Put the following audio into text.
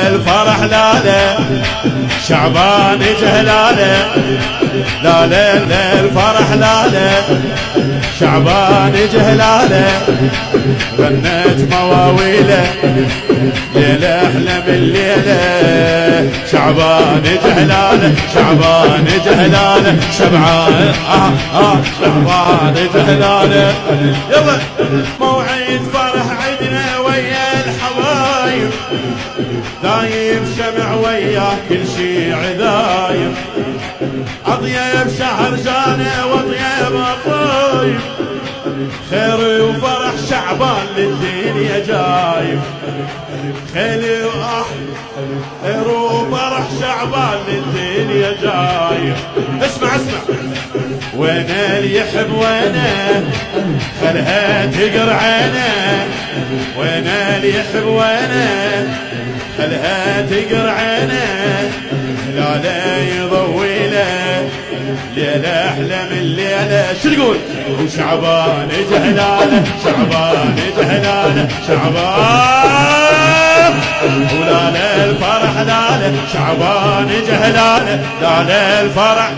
الفرح لا شعبان جهلاله، لا الفرح لا شعبان جهلاله، غنت مواويله ليله احلى من الليله، شعبان جهلاله شعبان جهلاله شبعان شعبان جهلاله. يلا موعد فرح عدنا ويا الحبايب، دايب شمع وياه كل شي عذايب، اطيب شهر جانا واطيب طيب، خير وفرح شعبان للدنيا جايب، خير خير وفرح شعبان للدنيا جايب. اسمع وين اللي يحب وينه خلها تقر عينه، وين اللي يحب وينه خلها تقر عينه، هلاله يضوي له ليله احلى من الليله. شو تقول؟ وشعبان جهلاله شعبان جهلاله شعبان، ولا الفرح لا شعبان جهلاله لا الفرح